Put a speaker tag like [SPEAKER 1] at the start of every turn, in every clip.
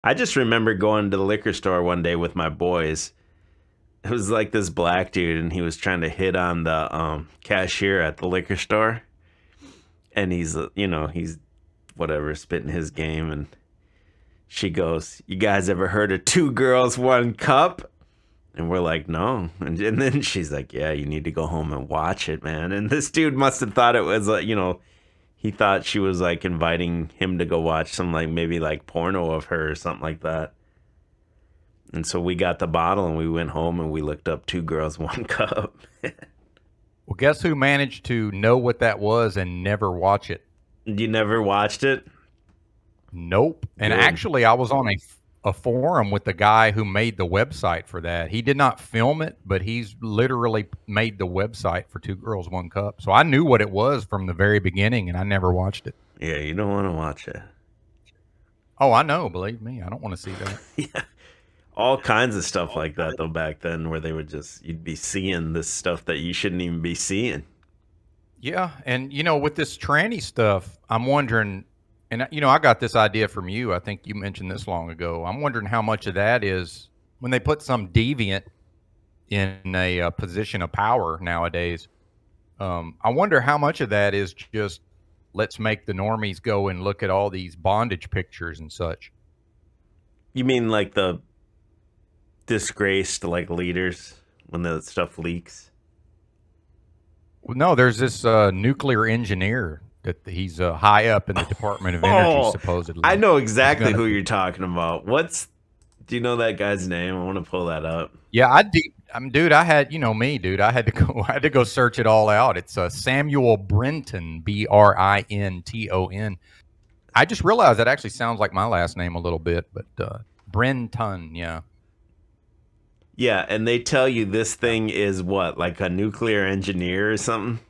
[SPEAKER 1] I just remember going to the liquor store one day with my boys. It was like this black dude, and he was trying to hit on the cashier at the liquor store. And he's whatever, spitting his game. And she goes, "You guys ever heard of two girls, one cup?" And we're like, "No." And then she's like, "Yeah, you need to go home and watch it, man." And this dude must have thought it was he thought she was like inviting him to go watch some like maybe like porno of her or something like that. And so we got the bottle and we went home and we looked up two girls, one cup.
[SPEAKER 2] Well, guess who managed to know what that was and never watch it?
[SPEAKER 1] You never watched it?
[SPEAKER 2] Nope. And
[SPEAKER 1] Good.
[SPEAKER 2] actually, I was on a forum with the guy who made the website for that. He did not film it, but he's literally made the website for Two Girls, One Cup. So I knew what it was from the very beginning, and I never watched it.
[SPEAKER 1] Yeah, you don't want to watch it.
[SPEAKER 2] Oh, I know. Believe me, I don't want to see that.
[SPEAKER 1] Yeah. All kinds of stuff like that, though, back then, where they would you'd be seeing this stuff that you shouldn't even be seeing.
[SPEAKER 2] Yeah. And, with this tranny stuff, I'm wondering, and, I got this idea from you. I think you mentioned this long ago. I'm wondering how much of that is when they put some deviant in a position of power nowadays. I wonder how much of that is just let's make the normies go and look at all these bondage pictures and such.
[SPEAKER 1] You mean like the disgraced like leaders when the stuff leaks?
[SPEAKER 2] Well, no, there's this nuclear engineer that he's high up in the Department of Energy, supposedly.
[SPEAKER 1] I know exactly who you're talking about. Do you know that guy's name? I want to pull that up.
[SPEAKER 2] Yeah, dude, I had, me, dude. I had to go search it all out. It's Samuel Brenton, Brinton. I just realized that actually sounds like my last name a little bit, but Brenton, yeah.
[SPEAKER 1] Yeah, and they tell you this thing is what, like a nuclear engineer or something?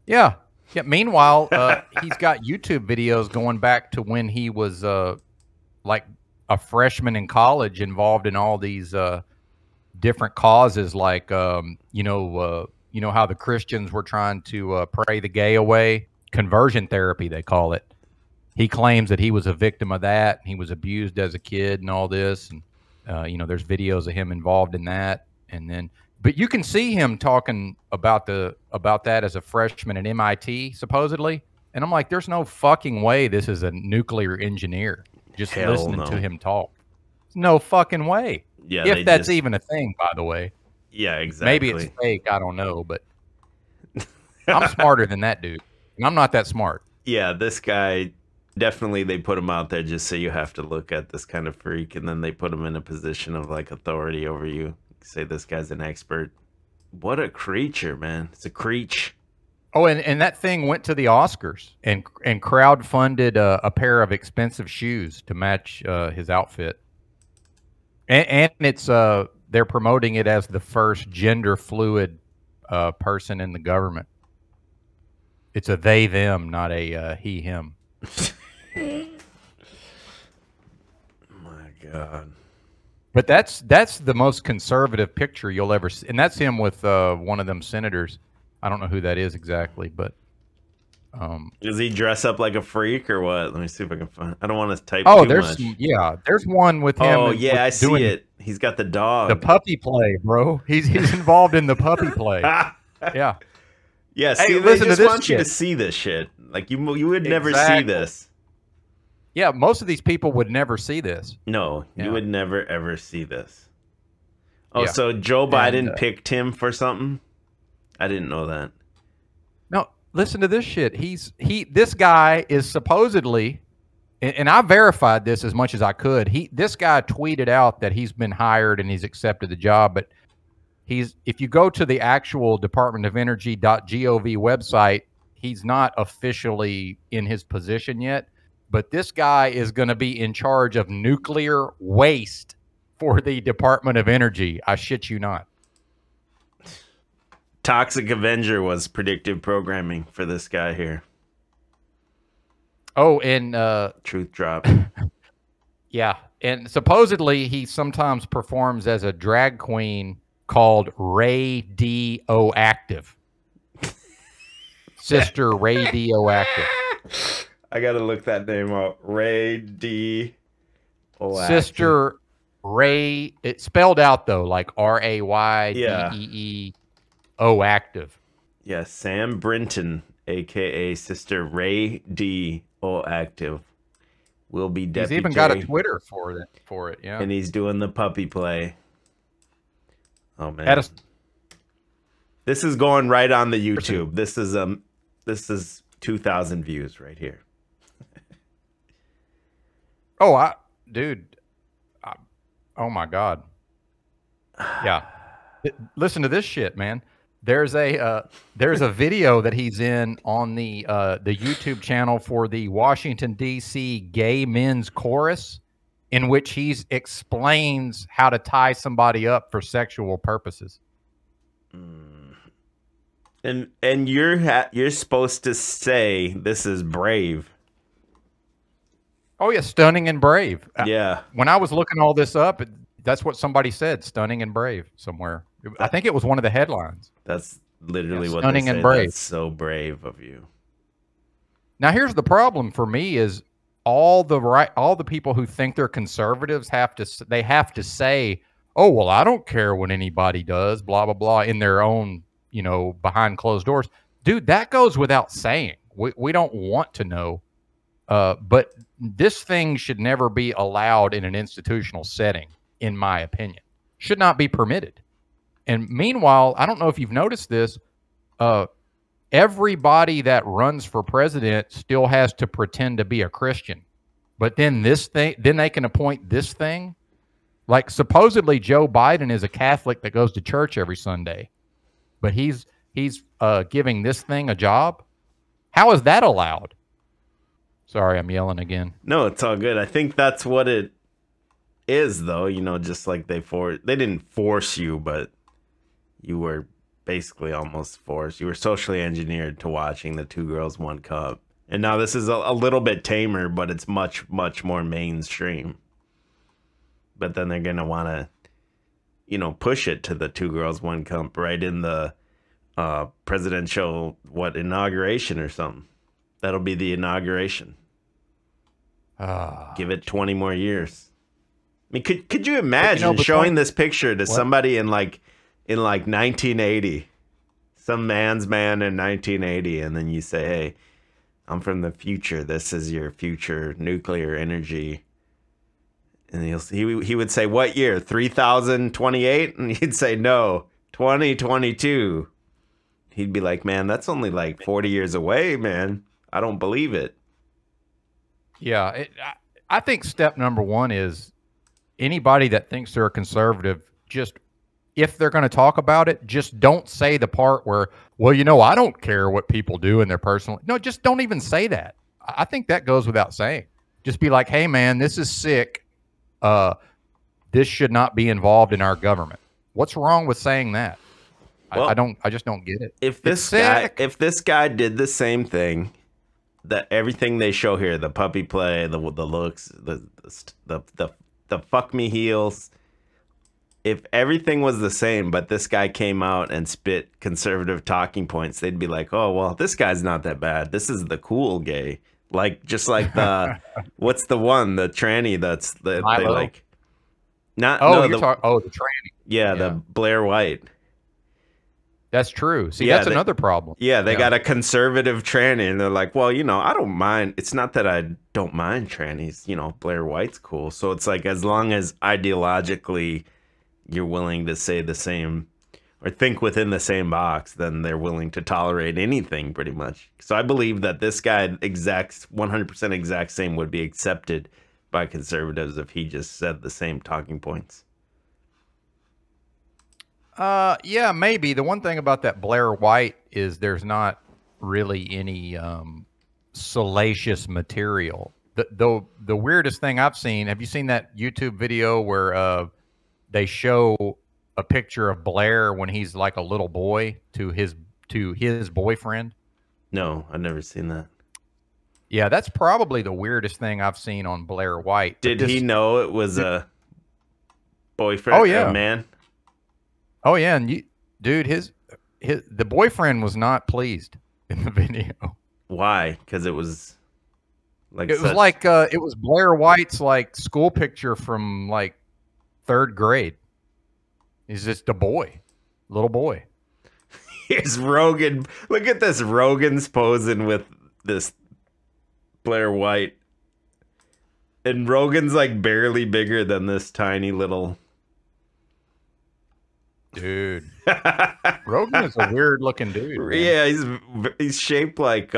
[SPEAKER 2] Yeah. Yeah. Meanwhile, he's got YouTube videos going back to when he was like a freshman in college, involved in all these different causes, like how the Christians were trying to pray the gay away, conversion therapy they call it. He claims that he was a victim of that. He was abused as a kid and all this, and there's videos of him involved in that. And then, but you can see him talking about that as a freshman at MIT, supposedly. And I'm like, there's no fucking way this is a nuclear engineer. Just listening to him talk. There's no fucking way.
[SPEAKER 1] Yeah,
[SPEAKER 2] if that's even a thing, by the way.
[SPEAKER 1] Yeah, exactly.
[SPEAKER 2] Maybe it's fake. I don't know, but I'm smarter than that dude. And I'm not that smart.
[SPEAKER 1] Yeah, this guy, definitely they put him out there just so you have to look at this kind of freak, and then they put him in a position of like authority over you. Say this guy's an expert. What a creature, man. It's a creature.
[SPEAKER 2] Oh, and that thing went to the Oscars and crowdfunded a pair of expensive shoes to match his outfit. And it's they're promoting it as the first gender fluid person in the government. It's a they them, not a he him.
[SPEAKER 1] My God.
[SPEAKER 2] But that's the most conservative picture you'll ever see, and that's him with one of them senators. I don't know who that is exactly, but
[SPEAKER 1] does he dress up like a freak or what? Let me see if I can find. I don't want to type.
[SPEAKER 2] Oh,
[SPEAKER 1] too much.
[SPEAKER 2] There's one with him.
[SPEAKER 1] Oh yeah, I see it. He's got the dog.
[SPEAKER 2] The puppy play, bro. He's involved in the puppy play. Yeah.
[SPEAKER 1] Yeah. See,
[SPEAKER 2] hey,
[SPEAKER 1] they just want you to see this shit. Like you would never see this.
[SPEAKER 2] Yeah, most of these people would never see this.
[SPEAKER 1] No, you would never ever see this. Oh, so Joe Biden picked him for something? I didn't know that.
[SPEAKER 2] No, listen to this shit. This guy is supposedly, and I verified this as much as I could. This guy tweeted out that he's been hired and he's accepted the job, but if you go to the actual Department of Energy.gov website, he's not officially in his position yet. But this guy is going to be in charge of nuclear waste for the Department of Energy. I shit you not.
[SPEAKER 1] Toxic Avenger was predictive programming for this guy here.
[SPEAKER 2] Oh, and
[SPEAKER 1] truth drop.
[SPEAKER 2] Yeah, and supposedly he sometimes performs as a drag queen called Radioactive. Sister Radioactive.
[SPEAKER 1] I gotta look that name up. Radioactive.
[SPEAKER 2] Sister Ray. It's spelled out though, like
[SPEAKER 1] Yeah.
[SPEAKER 2] RAYDEEO active.
[SPEAKER 1] Yeah, Sam Brinton, aka Sister Ray D. O active, will be deputy.
[SPEAKER 2] He's even got a Twitter for it. Yeah,
[SPEAKER 1] and he's doing the puppy play. Oh man, this is going right on the YouTube. This is 2,000 views right here.
[SPEAKER 2] Oh, oh my God. Yeah. Listen to this shit, man. There's a video that he's in on the YouTube channel for the Washington D.C. Gay Men's Chorus, in which he explains how to tie somebody up for sexual purposes.
[SPEAKER 1] And you're supposed to say this is brave.
[SPEAKER 2] Oh yeah, stunning and brave.
[SPEAKER 1] Yeah.
[SPEAKER 2] When I was looking all this up, that's what somebody said, stunning and brave somewhere. I think it was one of the headlines.
[SPEAKER 1] That's literally what
[SPEAKER 2] stunning
[SPEAKER 1] they say.
[SPEAKER 2] And brave.
[SPEAKER 1] That's so brave of you.
[SPEAKER 2] Now here's the problem for me is all the people who think they're conservatives have to say, oh, well, I don't care what anybody does, blah, blah, blah, in their own, behind closed doors. Dude, that goes without saying. We don't want to know. But this thing should never be allowed in an institutional setting, in my opinion. Should not be permitted. And meanwhile, I don't know if you've noticed this, everybody that runs for president still has to pretend to be a Christian. But then then they can appoint this thing. Like supposedly Joe Biden is a Catholic that goes to church every Sunday, but he's giving this thing a job. How is that allowed? Sorry, I'm yelling again.
[SPEAKER 1] No, it's all good. I think that's what it is, though. Just like they didn't force you, but you were basically almost forced. You were socially engineered to watching the Two Girls, One Cup. And now this is a little bit tamer, but it's much, much more mainstream. But then they're going to want to, push it to the Two Girls, One Cup right in the presidential, inauguration or something. That'll be the inauguration. Give it 20 more years. I mean, could you imagine showing this picture to somebody in like 1980, some man's man in 1980, and then you say, hey, I'm from the future. This is your future nuclear energy. And he would say, what year? 3028? And he'd say, no, 2022. He'd be like, man, that's only like 40 years away, man. I don't believe it.
[SPEAKER 2] Yeah, I think step number one is anybody that thinks they're a conservative, just if they're going to talk about it, just don't say the part where, well, I don't care what people do in their personal. No, just don't even say that. I think that goes without saying. Just be like, hey, man, this is sick. This should not be involved in our government. What's wrong with saying that? Well, I just don't get it.
[SPEAKER 1] If this guy did the same thing, that everything they show here, the puppy play, the looks, the fuck me heels, if everything was the same, but this guy came out and spit conservative talking points, they'd be like, oh, well, this guy's not that bad. This is the cool gay. Just like the, what's the one, the tranny they like.
[SPEAKER 2] The tranny.
[SPEAKER 1] Yeah, the Blair White.
[SPEAKER 2] That's true. See, that's another problem.
[SPEAKER 1] Yeah, they got a conservative tranny, and they're like, well, I don't mind. It's not that I don't mind trannies. Blair White's cool. So it's like, as long as ideologically you're willing to say the same or think within the same box, then they're willing to tolerate anything pretty much. So I believe that this guy 100% exact same would be accepted by conservatives if he just said the same talking points.
[SPEAKER 2] Yeah, maybe. The one thing about that Blair White is there's not really any salacious material. The weirdest thing I've seen, have you seen that YouTube video where they show a picture of Blair when he's like a little boy to his boyfriend?
[SPEAKER 1] No, I've never seen that.
[SPEAKER 2] Yeah, that's probably the weirdest thing I've seen on Blair White.
[SPEAKER 1] Did he know it was a boyfriend?
[SPEAKER 2] Oh, yeah.
[SPEAKER 1] A man?
[SPEAKER 2] Oh yeah, and the boyfriend was not pleased in the video.
[SPEAKER 1] Why? Because it was Like
[SPEAKER 2] It was
[SPEAKER 1] such,
[SPEAKER 2] like it was Blair White's like school picture from like 3rd grade. He's just a boy, little boy.
[SPEAKER 1] here's Rogan. Look at this. Rogan's posing with this Blair White. And Rogan's like barely bigger than this tiny little
[SPEAKER 2] Dude. Rogan is a weird looking dude. Man.
[SPEAKER 1] Yeah, he's shaped like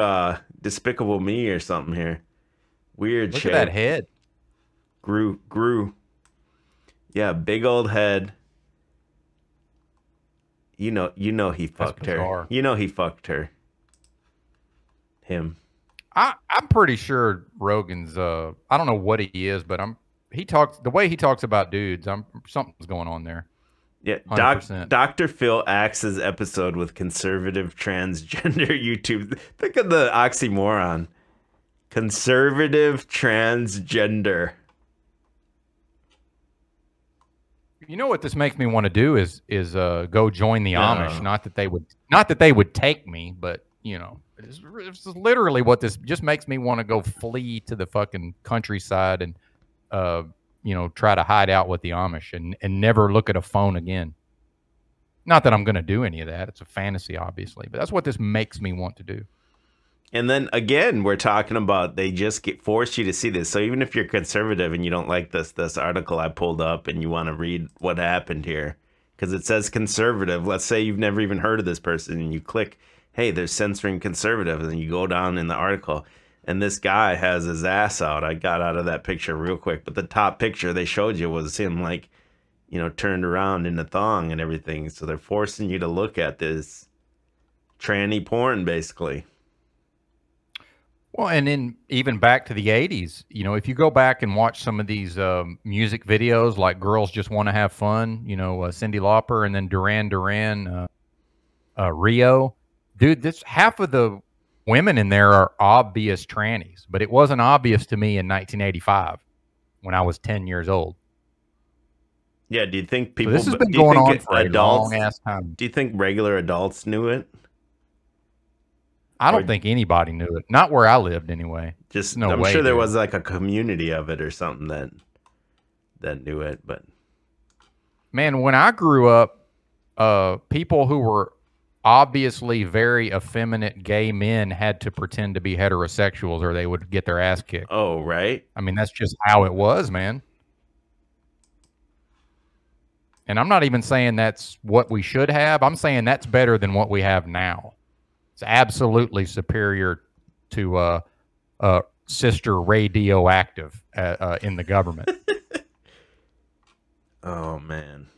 [SPEAKER 1] Despicable Me or something here. Weird
[SPEAKER 2] Look
[SPEAKER 1] shape.
[SPEAKER 2] at that head.
[SPEAKER 1] Grew. Yeah, big old head. You know he fucked her.
[SPEAKER 2] bizarre.
[SPEAKER 1] You know he fucked her. Him.
[SPEAKER 2] I'm pretty sure Rogan's I don't know what he is, but the way he talks about dudes, something's going on there.
[SPEAKER 1] Yeah,
[SPEAKER 2] 100%.
[SPEAKER 1] Dr. Phil Axe's episode with conservative transgender YouTube. Think of the oxymoron. Conservative transgender.
[SPEAKER 2] You know what this makes me want to do is go join the Amish. Not that they would take me, but you know, it's literally what this just makes me want to go flee to the fucking countryside and you know, try to hide out with the Amish and never look at a phone again. Not that I'm going to do any of that. It's a fantasy, obviously, but that's what this makes me want to do.
[SPEAKER 1] And then again, we're talking about they just force you to see this. So even if you're conservative and you don't like this article I pulled up and you want to read what happened here, because it says conservative. Let's say you've never even heard of this person and you click, hey, they're censoring conservative, and you go down in the article and this guy has his ass out. I got out of that picture real quick, but the top picture they showed you was him like, you know, turned around in the thong and everything. So they're forcing you to look at this tranny porn, basically.
[SPEAKER 2] Well, and then even back to the 80s, you know, if you go back and watch some of these music videos like Girls Just Want to Have Fun, you know, Cyndi Lauper, and then Duran Duran, Rio, dude, this half of the women in there are obvious trannies, but it wasn't obvious to me in 1985 when I was 10 years old.
[SPEAKER 1] Yeah, do you think people...
[SPEAKER 2] So this has been going on for a long-ass time.
[SPEAKER 1] Do you think regular adults knew it?
[SPEAKER 2] I don't think anybody knew it. Not where I lived, anyway.
[SPEAKER 1] Just
[SPEAKER 2] no
[SPEAKER 1] I'm
[SPEAKER 2] way,
[SPEAKER 1] sure there
[SPEAKER 2] dude.
[SPEAKER 1] was like a community of it or something that knew it, but...
[SPEAKER 2] Man, when I grew up, people who were obviously very effeminate gay men had to pretend to be heterosexuals or they would get their ass kicked.
[SPEAKER 1] Oh, right?
[SPEAKER 2] I mean, that's just how it was, man. And I'm not even saying that's what we should have. I'm saying that's better than what we have now. It's absolutely superior to Sister Radioactive in the government.
[SPEAKER 1] Oh, man.